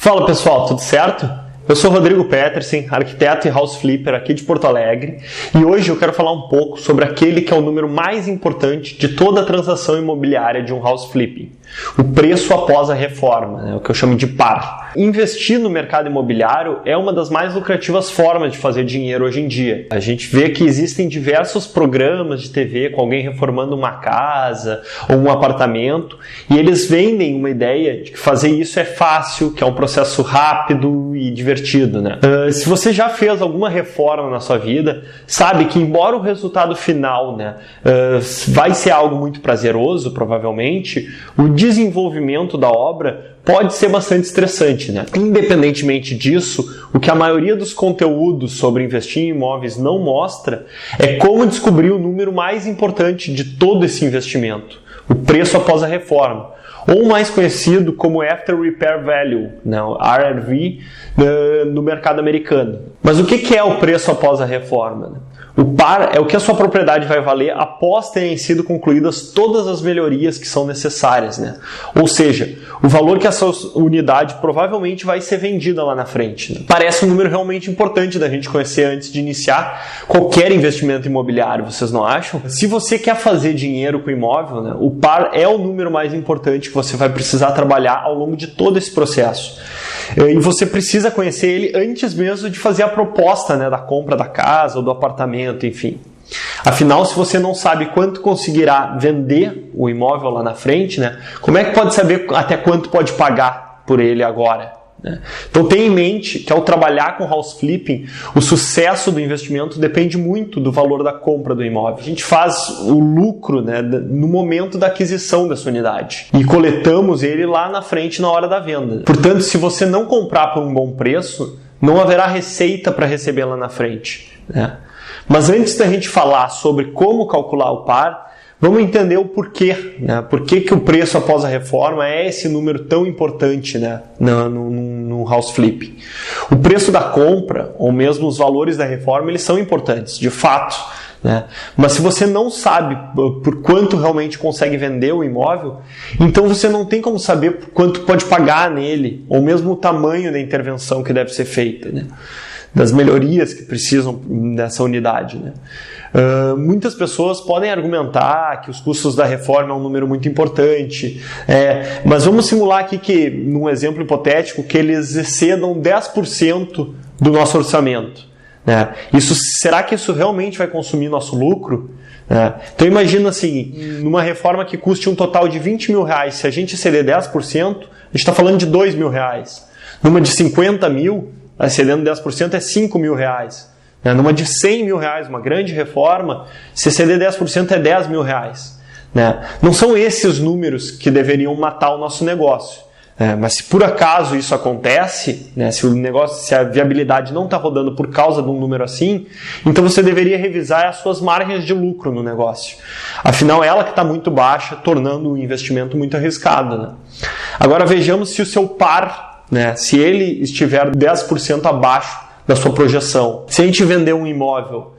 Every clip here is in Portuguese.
Fala pessoal, tudo certo? Eu sou Rodrigo Petersen, arquiteto e house flipper aqui de Porto Alegre, e hoje eu quero falar um pouco sobre aquele que é o número mais importante de toda a transação imobiliária de um house flipping, o preço após a reforma, o que eu chamo de PAR. Investir no mercado imobiliário é uma das mais lucrativas formas de fazer dinheiro hoje em dia. A gente vê que existem diversos programas de TV com alguém reformando uma casa ou um apartamento, e eles vendem uma ideia de que fazer isso é fácil, que é um processo rápido e divertido, né? Se você já fez alguma reforma na sua vida, sabe que embora o resultado final, vai ser algo muito prazeroso, provavelmente, o desenvolvimento da obra pode ser bastante estressante, né? Independentemente disso, o que a maioria dos conteúdos sobre investir em imóveis não mostra é como descobrir o número mais importante de todo esse investimento, o preço após a reforma, ou mais conhecido como After Repair Value, ARV, no mercado americano. Mas o que é o preço após a reforma? O PAR é o que a sua propriedade vai valer após terem sido concluídas todas as melhorias que são necessárias, Ou seja, o valor que essa unidade provavelmente vai ser vendida lá na frente. Parece um número realmente importante da gente conhecer antes de iniciar qualquer investimento imobiliário, vocês não acham? Se você quer fazer dinheiro com imóvel, o PAR é o número mais importante que você vai precisar trabalhar ao longo de todo esse processo. E você precisa conhecer ele antes mesmo de fazer a proposta da compra da casa ou do apartamento, enfim. Afinal, se você não sabe quanto conseguirá vender o imóvel lá na frente, como é que pode saber até quanto pode pagar por ele agora? Então tenha em mente que ao trabalhar com house flipping, o sucesso do investimento depende muito do valor da compra do imóvel. A gente faz o lucro no momento da aquisição dessa unidade e coletamos ele lá na frente na hora da venda. Portanto, se você não comprar por um bom preço, não haverá receita para receber lá na frente. Mas antes da gente falar sobre como calcular o PAR, vamos entender o porquê, Por que o preço após a reforma é esse número tão importante, no house flip. O preço da compra, ou mesmo os valores da reforma, eles são importantes, de fato, Mas se você não sabe por quanto realmente consegue vender o imóvel, então você não tem como saber quanto pode pagar nele, ou mesmo o tamanho da intervenção que deve ser feita, das melhorias que precisam dessa unidade, Muitas pessoas podem argumentar que os custos da reforma é um número muito importante, mas vamos simular aqui que, num exemplo hipotético, que eles excedam 10% do nosso orçamento. Será que isso realmente vai consumir nosso lucro? Então imagina assim, numa reforma que custe um total de 20 mil reais, se a gente exceder 10%, a gente está falando de 2 mil reais. Numa de 50 mil, excedendo 10% é 5 mil reais. Numa de 100 mil reais, uma grande reforma, se exceder 10% é 10 mil reais. Não são esses números que deveriam matar o nosso negócio. Mas se por acaso isso acontece, se a viabilidade não está rodando por causa de um número assim, então você deveria revisar as suas margens de lucro no negócio. Afinal, ela que está muito baixa, tornando o investimento muito arriscado. Agora vejamos se o seu PAR, se ele estiver 10% abaixo da sua projeção. Se a gente vender um imóvel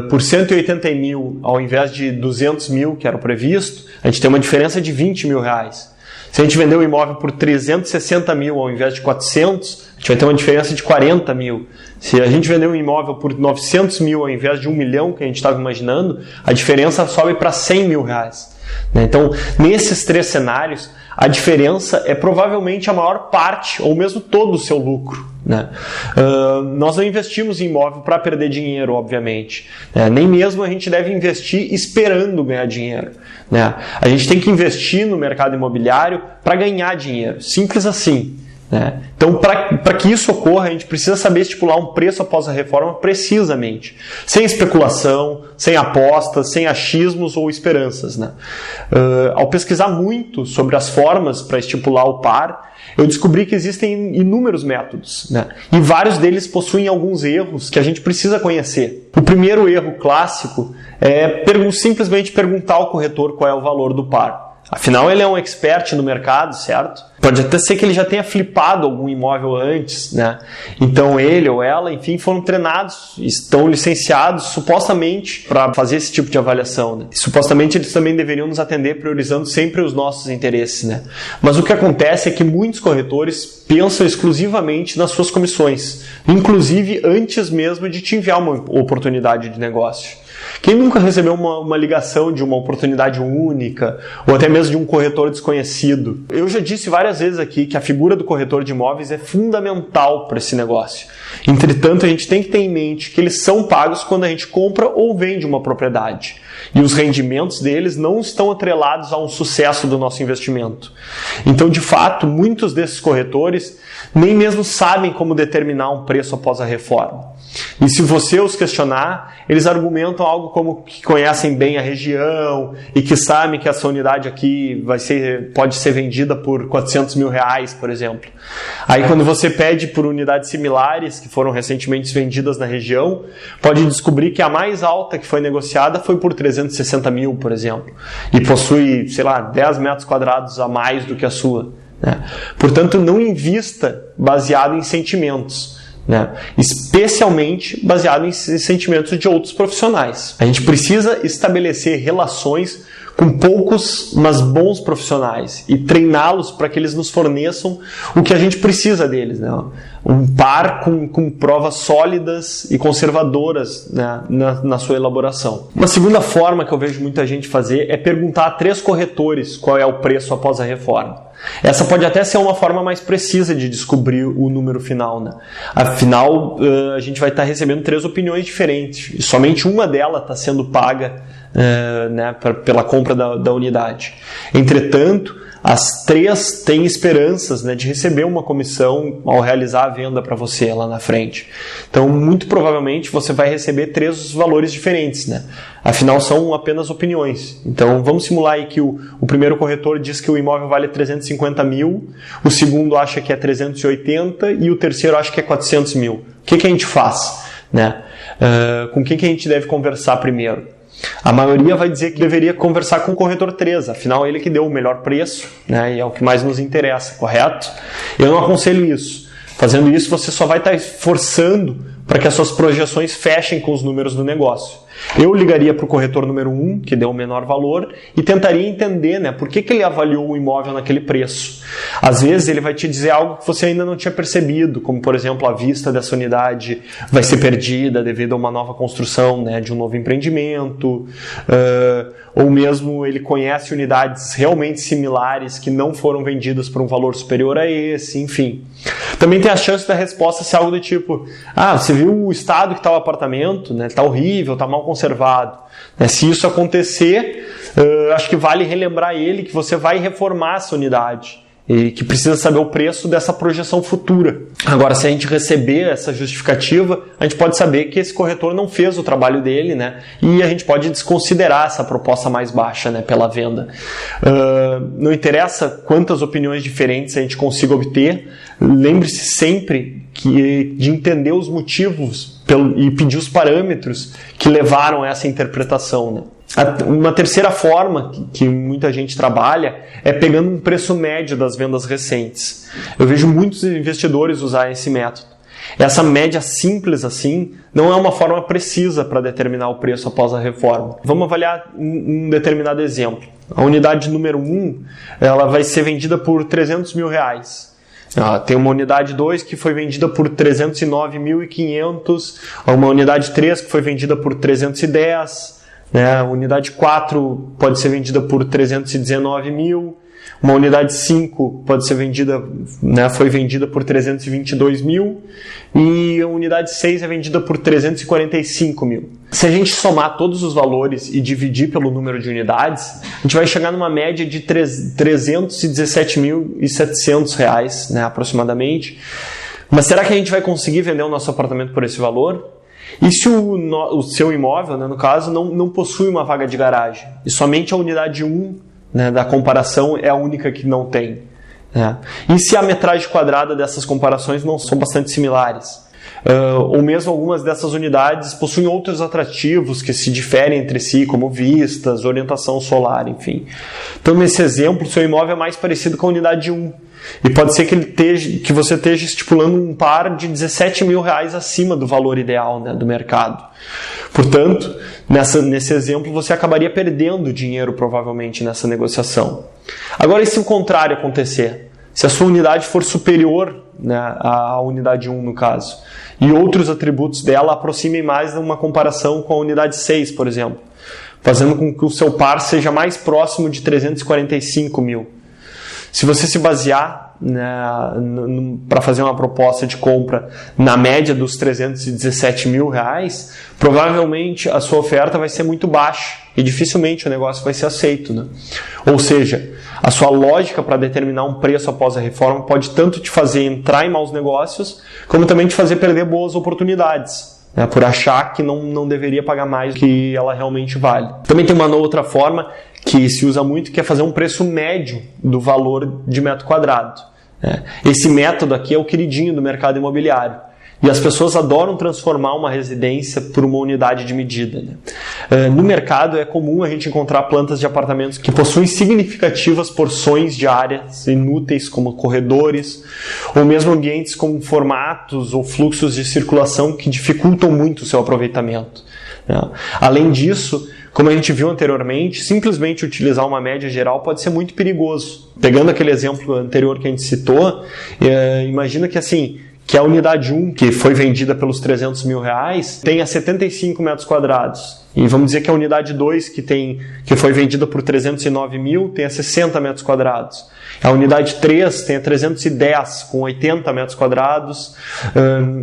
por 180 mil ao invés de 200 mil, que era o previsto, a gente tem uma diferença de 20 mil reais. Se a gente vender um imóvel por 360 mil ao invés de 400, a gente vai ter uma diferença de 40 mil. Se a gente vender um imóvel por 900 mil ao invés de 1 milhão, que a gente estava imaginando, a diferença sobe para 100 mil reais. Então, nesses três cenários, a diferença é provavelmente a maior parte, ou mesmo todo o seu lucro. Nós não investimos em imóvel para perder dinheiro, obviamente. Nem mesmo a gente deve investir esperando ganhar dinheiro. A gente tem que investir no mercado imobiliário para ganhar dinheiro. Simples assim. Então, para que isso ocorra, a gente precisa saber estipular um preço após a reforma precisamente, sem especulação, sem apostas, sem achismos ou esperanças. Ao pesquisar muito sobre as formas para estipular o PAR, eu descobri que existem inúmeros métodos, e vários deles possuem alguns erros que a gente precisa conhecer. O primeiro erro clássico é simplesmente perguntar ao corretor qual é o valor do PAR. Afinal, ele é um expert no mercado, certo? Pode até ser que ele já tenha flipado algum imóvel antes, né? Então ele ou ela, enfim, foram treinados, estão licenciados supostamente para fazer esse tipo de avaliação, né? E, supostamente eles também deveriam nos atender priorizando sempre os nossos interesses, né? Mas o que acontece é que muitos corretores pensam exclusivamente nas suas comissões, inclusive antes mesmo de te enviar uma oportunidade de negócio. Quem nunca recebeu uma ligação de uma oportunidade única, ou até mesmo de um corretor desconhecido? Eu já disse várias vezes aqui que a figura do corretor de imóveis é fundamental para esse negócio. Entretanto, a gente tem que ter em mente que eles são pagos quando a gente compra ou vende uma propriedade. E os rendimentos deles não estão atrelados a um sucesso do nosso investimento. Então, de fato, muitos desses corretores nem mesmo sabem como determinar um preço após a reforma. E se você os questionar, eles argumentam algo como que conhecem bem a região e que sabem que essa unidade aqui pode ser vendida por 400 mil reais, por exemplo. Aí quando você pede por unidades similares que foram recentemente vendidas na região, pode descobrir que a mais alta que foi negociada foi por 360 mil, por exemplo. E possui, 10 metros quadrados a mais do que a sua. Né? Portanto, não invista baseado em sentimentos. Né? Especialmente baseado em sentimentos de outros profissionais. A gente precisa estabelecer relações com poucos, mas bons profissionais e treiná-los para que eles nos forneçam o que a gente precisa deles, né? Um par com provas sólidas e conservadoras, né, na sua elaboração. Uma segunda forma que eu vejo muita gente fazer é perguntar a 3 corretores qual é o preço após a reforma. Essa pode até ser uma forma mais precisa de descobrir o número final, né? Afinal, a gente vai estar recebendo 3 opiniões diferentes e somente uma delas está sendo paga né, pela compra da unidade. Entretanto, as 3 têm esperanças, né, de receber uma comissão ao realizar a venda para você lá na frente. Então, muito provavelmente, você vai receber 3 valores diferentes, né? Afinal, são apenas opiniões. Então, vamos simular aí que o primeiro corretor diz que o imóvel vale 350 mil, o segundo acha que é 380 e o terceiro acha que é 400 mil. O que a gente faz? Né? Com quem que a gente deve conversar primeiro? A maioria vai dizer que deveria conversar com o corretor 3, afinal ele que deu o melhor preço, né, e é o que mais nos interessa, correto? Eu não aconselho isso. Fazendo isso, você só vai estar forçando para que as suas projeções fechem com os números do negócio. Eu ligaria para o corretor número 1, que deu o menor valor, e tentaria entender, né, por que ele avaliou o imóvel naquele preço. Às vezes ele vai te dizer algo que você ainda não tinha percebido, como por exemplo a vista dessa unidade vai ser perdida devido a uma nova construção, né, de um novo empreendimento, ou mesmo ele conhece unidades realmente similares que não foram vendidas por um valor superior a esse, enfim. Também tem a chance da resposta ser algo do tipo: você viu o estado que está o apartamento, né? Está horrível, está mal conservado. Se isso acontecer, acho que vale relembrar ele que você vai reformar essa unidade e que precisa saber o preço dessa projeção futura. Agora, se a gente receber essa justificativa, a gente pode saber que esse corretor não fez o trabalho dele, né? E a gente pode desconsiderar essa proposta mais baixa, né, pela venda. Não interessa quantas opiniões diferentes a gente consiga obter, lembre-se sempre de entender os motivos e pedir os parâmetros que levaram a essa interpretação, né? Uma terceira forma que muita gente trabalha é pegando um preço médio das vendas recentes. Eu vejo muitos investidores usarem esse método. Essa média simples assim não é uma forma precisa para determinar o preço após a reforma. Vamos avaliar um determinado exemplo. A unidade número 1 ela vai ser vendida por 300 mil reais. Tem uma unidade 2 que foi vendida por 309.500, uma unidade 3 que foi vendida por 310, né? A unidade 4 pode ser vendida por 319 mil, uma unidade 5 pode ser vendida, né, foi vendida por 322 mil e a unidade 6 é vendida por 345 mil. Se a gente somar todos os valores e dividir pelo número de unidades, a gente vai chegar numa média de 317.700 reais, né, aproximadamente. Mas será que a gente vai conseguir vender o nosso apartamento por esse valor? E se o seu imóvel, né, no caso, não possui uma vaga de garagem e somente a unidade 1, né, da comparação é a única que não tem, né? E se a metragem quadrada dessas comparações não são bastante similares? ou mesmo algumas dessas unidades possuem outros atrativos que se diferem entre si, como vistas, orientação solar, enfim. Então, nesse exemplo, seu imóvel é mais parecido com a unidade 1. E pode ser que você esteja estipulando um par de R$17 mil acima do valor ideal, né, do mercado. Portanto, nesse exemplo, você acabaria perdendo dinheiro provavelmente nessa negociação. Agora, e se o contrário acontecer? Se a sua unidade for superior, né, à unidade 1, no caso, e outros atributos dela aproximem mais de uma comparação com a unidade 6, por exemplo, fazendo com que o seu par seja mais próximo de 345 mil. Se você se basear, né, para fazer uma proposta de compra na média dos R$317 mil, provavelmente a sua oferta vai ser muito baixa e dificilmente o negócio vai ser aceito, né? Ou seja, a sua lógica para determinar um preço após a reforma pode tanto te fazer entrar em maus negócios, como também te fazer perder boas oportunidades, né, por achar que não deveria pagar mais do que ela realmente vale. Também tem uma outra forma que se usa muito, que é fazer um preço médio do valor de metro quadrado. Esse método aqui é o queridinho do mercado imobiliário. E as pessoas adoram transformar uma residência por uma unidade de medida, né? No mercado é comum a gente encontrar plantas de apartamentos que possuem significativas porções de áreas inúteis, como corredores, ou mesmo ambientes com formatos ou fluxos de circulação que dificultam muito o seu aproveitamento, né? Além disso, como a gente viu anteriormente, simplesmente utilizar uma média geral pode ser muito perigoso. Pegando aquele exemplo anterior que a gente citou, imagina que que a unidade 1, que foi vendida pelos R$300 mil, tenha 75 metros quadrados. E vamos dizer que a unidade 2, que foi vendida por 309 mil, tenha 60 metros quadrados. A unidade 3 tenha 310, com 80 metros quadrados.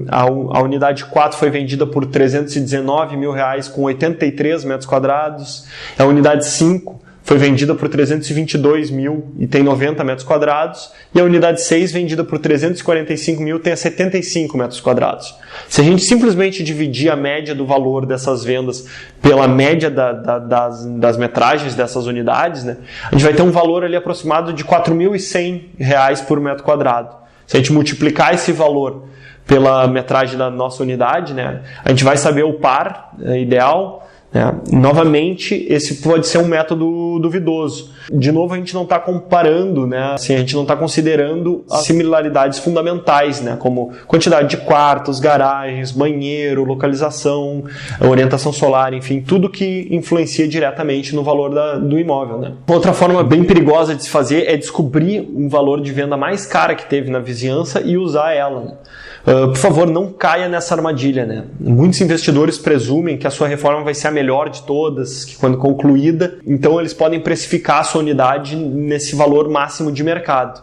A unidade 4 foi vendida por 319 mil, com 83 metros quadrados. A unidade 5 foi vendida por 322 mil e tem 90 metros quadrados. E a unidade 6, vendida por 345 mil, tem 75 metros quadrados. Se a gente simplesmente dividir a média do valor dessas vendas pela média das metragens dessas unidades, né, a gente vai ter um valor ali aproximado de R$4.100 por metro quadrado. Se a gente multiplicar esse valor pela metragem da nossa unidade, né, a gente vai saber o par ideal. Novamente, esse pode ser um método duvidoso. De novo, a gente não está comparando, né? A gente não está considerando as similaridades fundamentais, né? Como quantidade de quartos, garagens, banheiro, localização, orientação solar, enfim, tudo que influencia diretamente no valor do imóvel, né? Outra forma bem perigosa de se fazer é descobrir um valor de venda mais cara que teve na vizinhança e usar ela, né? Por favor, não caia nessa armadilha, né? Muitos investidores presumem que a sua reforma vai ser a melhor de todas, que quando concluída, então eles podem precificar a sua unidade nesse valor máximo de mercado.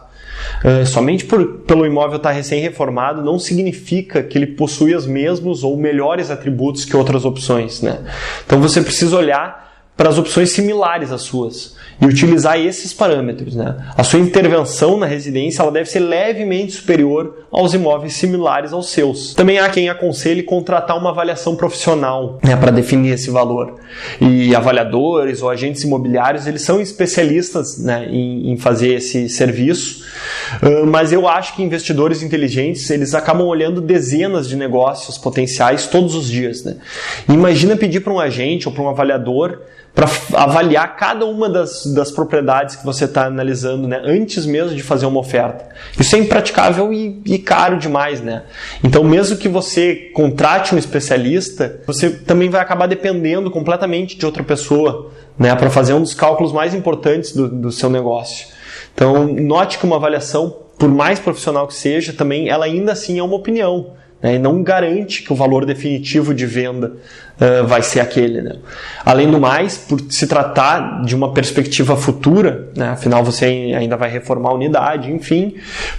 Somente pelo imóvel estar recém-reformado não significa que ele possui os mesmos ou melhores atributos que outras opções, né? Então você precisa olhar para as opções similares às suas e utilizar esses parâmetros, né? A sua intervenção na residência ela deve ser levemente superior aos imóveis similares aos seus. Também há quem aconselhe contratar uma avaliação profissional, né, para definir esse valor. E avaliadores ou agentes imobiliários, eles são especialistas, né, em fazer esse serviço, mas eu acho que investidores inteligentes, eles acabam olhando dezenas de negócios potenciais todos os dias, né? Imagina pedir para um agente ou para um avaliador para avaliar cada uma das propriedades que você está analisando, né, antes mesmo de fazer uma oferta. Isso é impraticável e caro demais, né? Então, mesmo que você contrate um especialista, você também vai acabar dependendo completamente de outra pessoa, né, para fazer um dos cálculos mais importantes do seu negócio. Então, note que uma avaliação, por mais profissional que seja, também ela ainda assim é uma opinião, né, e não garante que o valor definitivo de venda vai ser aquele, né? Além do mais, por se tratar de uma perspectiva futura, né, afinal você ainda vai reformar a unidade, enfim,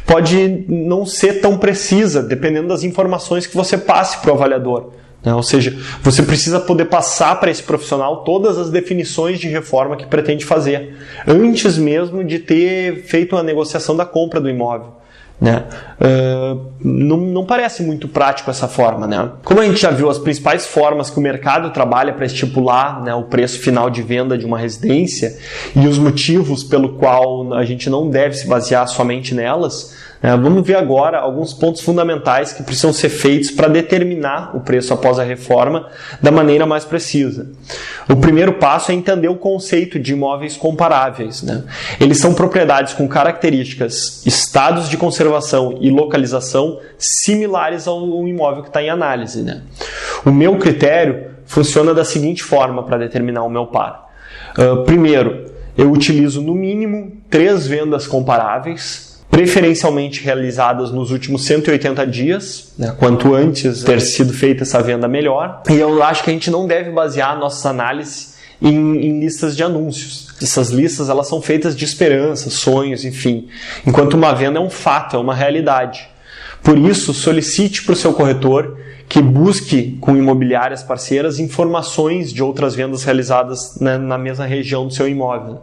pode não ser tão precisa, dependendo das informações que você passe para o avaliador, né? Ou seja, você precisa poder passar para esse profissional todas as definições de reforma que pretende fazer, antes mesmo de ter feito a negociação da compra do imóvel, né? Não parece muito prático essa forma, né? Como a gente já viu, as principais formas que o mercado trabalha para estipular, né, o preço final de venda de uma residência e os motivos pelo qual a gente não deve se basear somente nelas, Vamos ver agora alguns pontos fundamentais que precisam ser feitos para determinar o preço após a reforma da maneira mais precisa. O primeiro passo é entender o conceito de imóveis comparáveis. Eles são propriedades com características, estados de conservação e localização similares ao imóvel que está em análise. O meu critério funciona da seguinte forma para determinar o meu par. Primeiro, eu utilizo no mínimo 3 vendas comparáveis, preferencialmente realizadas nos últimos 180 dias, quanto antes ter sido feita essa venda melhor. E eu acho que a gente não deve basear nossas análises em listas de anúncios. Essas listas elas são feitas de esperanças, sonhos, enfim, enquanto uma venda é um fato, é uma realidade. Por isso, solicite para o seu corretor que busque com imobiliárias parceiras informações de outras vendas realizadas na mesma região do seu imóvel.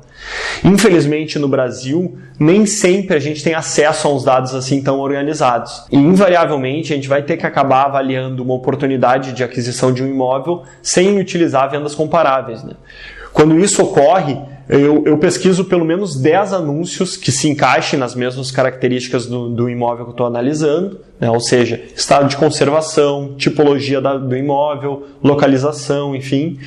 Infelizmente, no Brasil, nem sempre a gente tem acesso a uns dados assim tão organizados. E, invariavelmente, a gente vai ter que acabar avaliando uma oportunidade de aquisição de um imóvel sem utilizar vendas comparáveis. Quando isso ocorre, eu pesquiso pelo menos 10 anúncios que se encaixem nas mesmas características do imóvel que eu estou analisando, ou seja, estado de conservação, tipologia do imóvel, localização, enfim.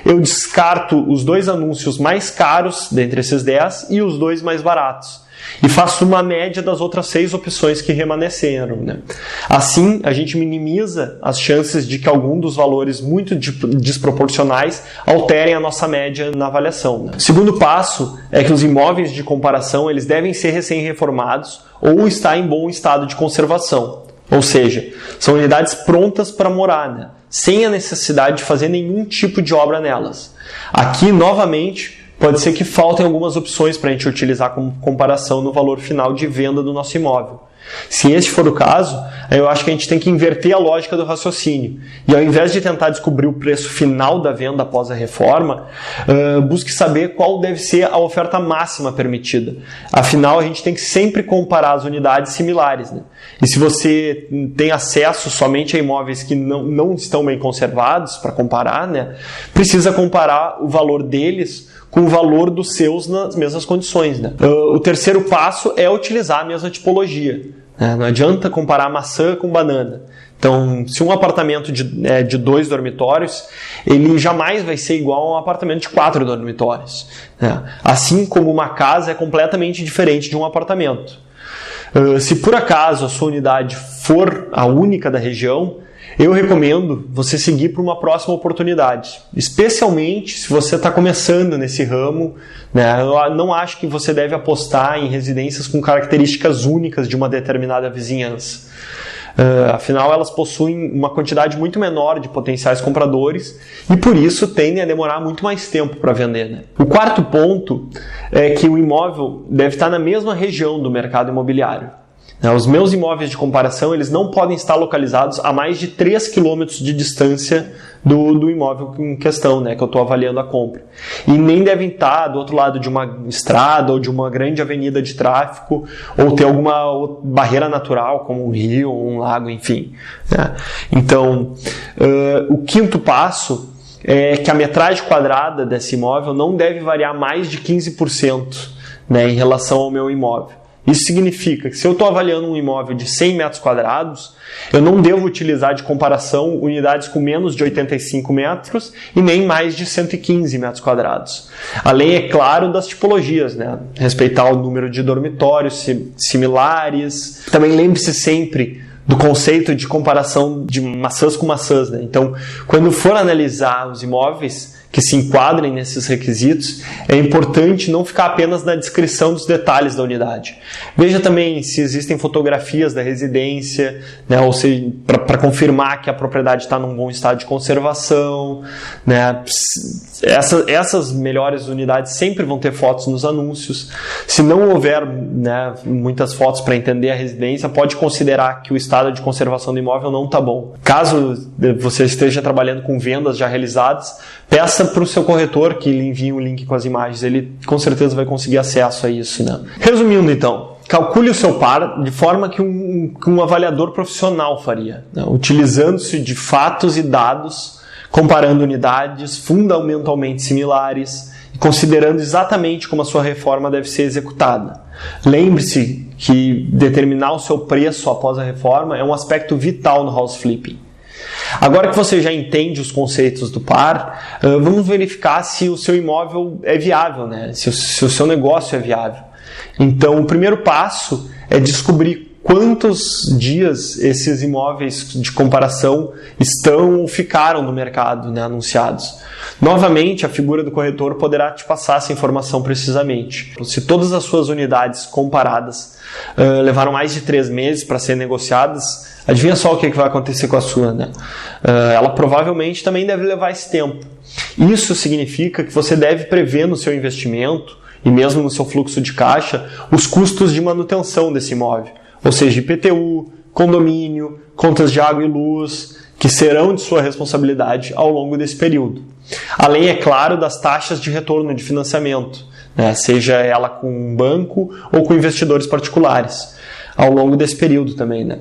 Eu descarto os 2 anúncios mais caros dentre esses 10 e os 2 mais baratos. E faço uma média das outras 6 opções que remanesceram. Assim, a gente minimiza as chances de que algum dos valores muito desproporcionais alterem a nossa média na avaliação. O segundo passo é que os imóveis de comparação eles devem ser recém-reformados ou estar em bom estado de conservação. Ou seja, são unidades prontas para morar, sem a necessidade de fazer nenhum tipo de obra nelas. Aqui, novamente, pode ser que faltem algumas opções para a gente utilizar como comparação no valor final de venda do nosso imóvel. Se esse for o caso, eu acho que a gente tem que inverter a lógica do raciocínio. E ao invés de tentar descobrir o preço final da venda após a reforma, busque saber qual deve ser a oferta máxima permitida. Afinal, a gente tem que sempre comparar as unidades similares. E se você tem acesso somente a imóveis que não estão bem conservados para comparar, precisa comparar o valor deles com o valor dos seus nas mesmas condições. O terceiro passo é utilizar a mesma tipologia. Não adianta comparar maçã com banana. Então, se um apartamento de 2 dormitórios, ele jamais vai ser igual a um apartamento de 4 dormitórios. Assim como uma casa é completamente diferente de um apartamento. Se por acaso a sua unidade for a única da região, eu recomendo você seguir para uma próxima oportunidade, especialmente se você está começando nesse ramo. Eu não acho que você deve apostar em residências com características únicas de uma determinada vizinhança. Afinal, elas possuem uma quantidade muito menor de potenciais compradores e por isso tendem a demorar muito mais tempo para vender. O quarto ponto é que o imóvel deve estar na mesma região do mercado imobiliário. Os meus imóveis de comparação eles não podem estar localizados a mais de 3 km de distância do imóvel em questão, que eu estou avaliando a compra. E nem devem estar do outro lado de uma estrada ou de uma grande avenida de tráfego ou ter alguma barreira natural, como um rio ou um lago, enfim. Então, o quinto passo é que a metragem quadrada desse imóvel não deve variar mais de 15% em relação ao meu imóvel. Isso significa que se eu estou avaliando um imóvel de 100 metros quadrados, eu não devo utilizar de comparação unidades com menos de 85 metros e nem mais de 115 metros quadrados. Além, é claro, das tipologias, respeitar o número de dormitórios similares. Também lembre-se sempre do conceito de comparação de maçãs com maçãs. Então, quando for analisar os imóveis que se enquadrem nesses requisitos, é importante não ficar apenas na descrição dos detalhes da unidade. Veja também se existem fotografias da residência, ou seja, para confirmar que a propriedade está num bom estado de conservação. Essas melhores unidades sempre vão ter fotos nos anúncios. Se não houver muitas fotos para entender a residência, pode considerar que o estado de conservação do imóvel não está bom. Caso você esteja trabalhando com vendas já realizadas, peça para o seu corretor que lhe envie um link com as imagens. Ele com certeza vai conseguir acesso a isso. Resumindo então, calcule o seu par de forma que um avaliador profissional faria, utilizando-se de fatos e dados, comparando unidades fundamentalmente similares e considerando exatamente como a sua reforma deve ser executada. Lembre-se que determinar o seu preço após a reforma é um aspecto vital no house flipping. Agora que você já entende os conceitos do par, vamos verificar se o seu imóvel é viável, né? Se o seu negócio é viável. Então, o primeiro passo é descobrir quantos dias esses imóveis de comparação estão ou ficaram no mercado, né, anunciados. Novamente, a figura do corretor poderá te passar essa informação precisamente. Se todas as suas unidades comparadas levaram mais de 3 meses para serem negociadas, adivinha só o que vai acontecer com a sua, né? Ela provavelmente também deve levar esse tempo. Isso significa que você deve prever no seu investimento e mesmo no seu fluxo de caixa os custos de manutenção desse imóvel, ou seja, IPTU, condomínio, contas de água e luz, que serão de sua responsabilidade ao longo desse período. Além, é claro, das taxas de retorno de financiamento, né? Seja ela com um banco ou com investidores particulares, ao longo desse período também, né?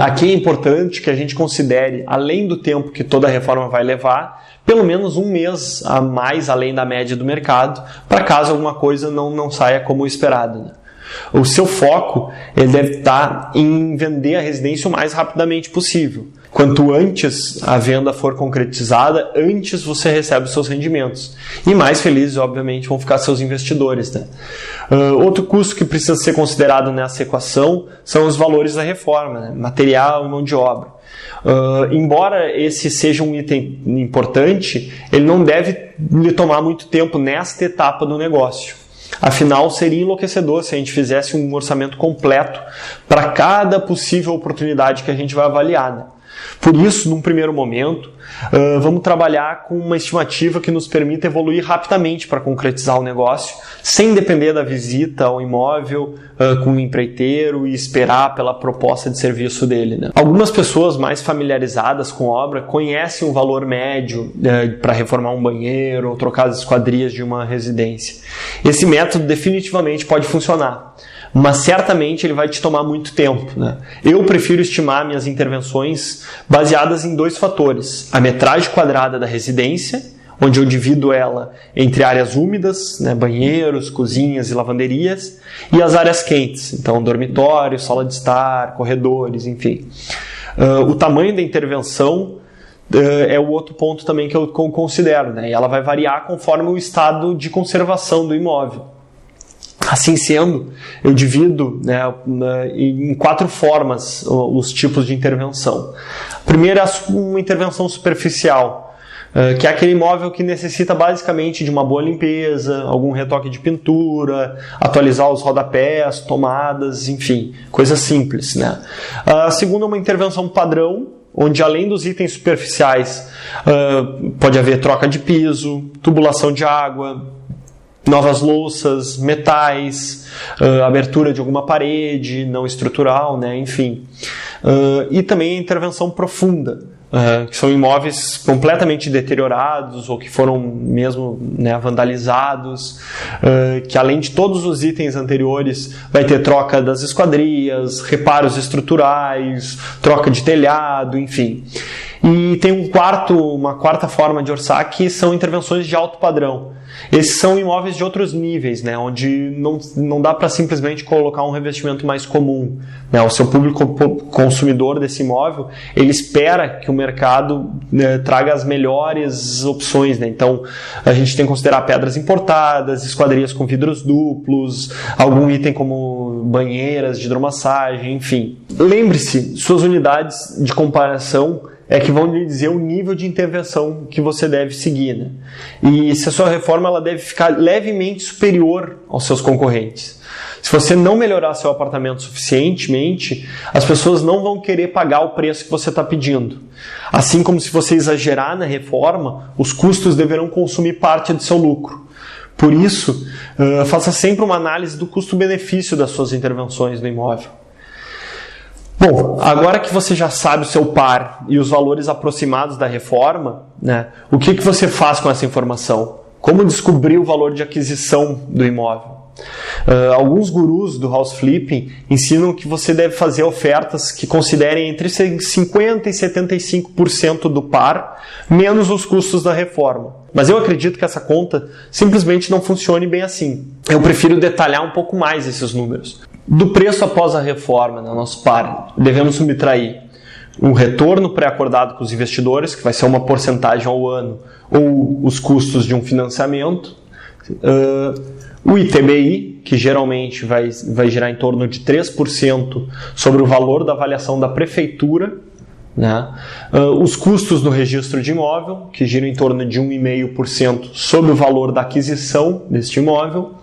Aqui é importante que a gente considere, além do tempo que toda a reforma vai levar, pelo menos um mês a mais além da média do mercado, para caso alguma coisa não saia como esperado, né? O seu foco ele deve estar em vender a residência o mais rapidamente possível. Quanto antes a venda for concretizada, antes você recebe os seus rendimentos. E mais felizes, obviamente, vão ficar seus investidores, né? Outro custo que precisa ser considerado nessa equação são os valores da reforma, né? Material e mão de obra. Embora esse seja um item importante, ele não deve lhe tomar muito tempo nesta etapa do negócio. Afinal, seria enlouquecedor se a gente fizesse um orçamento completo para cada possível oportunidade que a gente vai avaliar, né? Por isso, num primeiro momento, vamos trabalhar com uma estimativa que nos permita evoluir rapidamente para concretizar o negócio, sem depender da visita ao imóvel com o empreiteiro e esperar pela proposta de serviço dele, né? Algumas pessoas mais familiarizadas com a obra conhecem o valor médio para reformar um banheiro ou trocar as esquadrias de uma residência. Esse método definitivamente pode funcionar, mas certamente ele vai te tomar muito tempo, né? Eu prefiro estimar minhas intervenções baseadas em 2 fatores: a metragem quadrada da residência, onde eu divido ela entre áreas úmidas, né, banheiros, cozinhas e lavanderias, e as áreas quentes, então dormitório, sala de estar, corredores, enfim. O tamanho da intervenção é o outro ponto também que eu considero, né? E ela vai variar conforme o estado de conservação do imóvel. Assim sendo, eu divido, né, em 4 formas os tipos de intervenção. A primeira é uma intervenção superficial, que é aquele imóvel que necessita basicamente de uma boa limpeza, algum retoque de pintura, atualizar os rodapés, tomadas, enfim, coisas simples, né? A segunda é uma intervenção padrão, onde além dos itens superficiais pode haver troca de piso, tubulação de água, novas louças, metais, abertura de alguma parede não estrutural, né? Enfim. E também a intervenção profunda, que são imóveis completamente deteriorados ou que foram mesmo, né, vandalizados, que além de todos os itens anteriores vai ter troca das esquadrias, reparos estruturais, troca de telhado, enfim. E tem uma quarta forma de orçar, que são intervenções de alto padrão. Esses são imóveis de outros níveis, né, onde não dá para simplesmente colocar um revestimento mais comum, né? O seu público consumidor desse imóvel, ele espera que o mercado, né, traga as melhores opções, né? Então, a gente tem que considerar pedras importadas, esquadrias com vidros duplos, algum item como banheiras de hidromassagem, enfim. Lembre-se, suas unidades de comparação é que vão lhe dizer o nível de intervenção que você deve seguir, né? E se a sua reforma ela deve ficar levemente superior aos seus concorrentes. Se você não melhorar seu apartamento suficientemente, as pessoas não vão querer pagar o preço que você está pedindo. Assim como se você exagerar na reforma, os custos deverão consumir parte do seu lucro. Por isso, faça sempre uma análise do custo-benefício das suas intervenções no imóvel. Bom, agora que você já sabe o seu par e os valores aproximados da reforma, né, o que você faz com essa informação? Como descobrir o valor de aquisição do imóvel? Alguns gurus do house flipping ensinam que você deve fazer ofertas que considerem entre 50% e 75% do par, menos os custos da reforma. Mas eu acredito que essa conta simplesmente não funcione bem assim. Eu prefiro detalhar um pouco mais esses números. Do preço após a reforma, no nosso par, devemos subtrair um retorno pré-acordado com os investidores, que vai ser uma porcentagem ao ano, ou os custos de um financiamento, o ITBI, que geralmente vai girar em torno de 3% sobre o valor da avaliação da prefeitura, né? Os custos do registro de imóvel, que giram em torno de 1,5% sobre o valor da aquisição deste imóvel.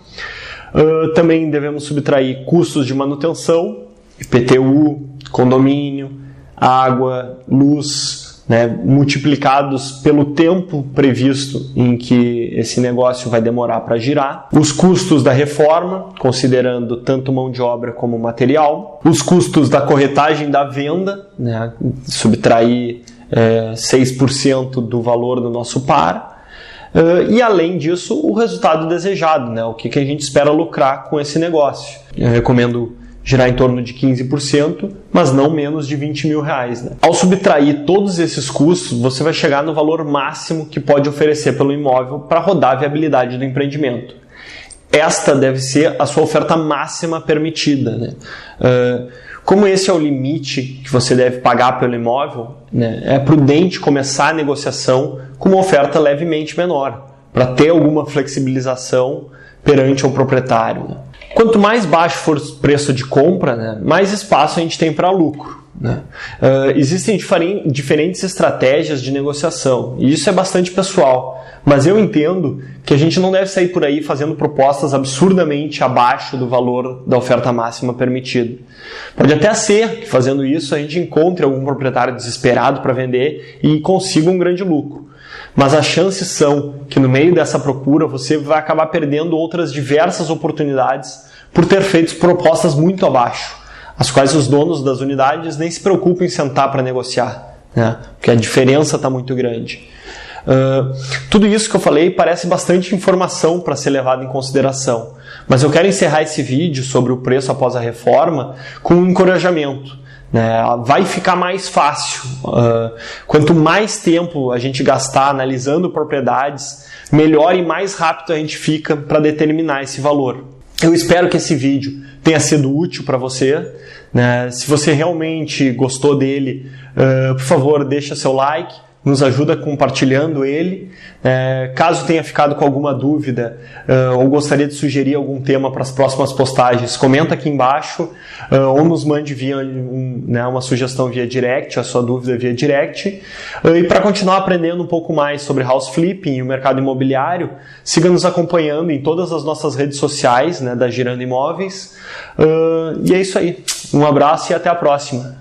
Também devemos subtrair custos de manutenção, IPTU, condomínio, água, luz, né, multiplicados pelo tempo previsto em que esse negócio vai demorar para girar. Os custos da reforma, considerando tanto mão de obra como material. Os custos da corretagem da venda, né, subtrair 6% do valor do nosso par. E além disso, o resultado desejado, né, o que a gente espera lucrar com esse negócio. Eu recomendo girar em torno de 15%, mas não menos de R$20 mil. Né? Ao subtrair todos esses custos, você vai chegar no valor máximo que pode oferecer pelo imóvel para rodar a viabilidade do empreendimento. Esta deve ser a sua oferta máxima permitida. Né? Como esse é o limite que você deve pagar pelo imóvel, né, é prudente começar a negociação com uma oferta levemente menor, para ter alguma flexibilização perante o proprietário. Né? Quanto mais baixo for o preço de compra, né, mais espaço a gente tem para lucro. Né? Existem diferentes estratégias de negociação, e isso é bastante pessoal, mas eu entendo que a gente não deve sair por aí fazendo propostas absurdamente abaixo do valor da oferta máxima permitida. Pode até ser que fazendo isso a gente encontre algum proprietário desesperado para vender e consiga um grande lucro. Mas as chances são que no meio dessa procura você vai acabar perdendo outras diversas oportunidades por ter feito propostas muito abaixo, as quais os donos das unidades nem se preocupam em sentar para negociar, né? Porque a diferença está muito grande. Tudo isso que eu falei parece bastante informação para ser levado em consideração, mas eu quero encerrar esse vídeo sobre o preço após a reforma com um encorajamento. Vai ficar mais fácil. Quanto mais tempo a gente gastar analisando propriedades, melhor e mais rápido a gente fica para determinar esse valor. Eu espero que esse vídeo tenha sido útil para você. Se você realmente gostou dele, por favor, deixa seu like. Nos ajuda compartilhando ele. Caso tenha ficado com alguma dúvida ou gostaria de sugerir algum tema para as próximas postagens, comenta aqui embaixo ou nos mande via uma sugestão via direct, a sua dúvida via direct. E para continuar aprendendo um pouco mais sobre house flipping e o mercado imobiliário, siga nos acompanhando em todas as nossas redes sociais, da Girando Imóveis. E é isso aí. Um abraço e até a próxima.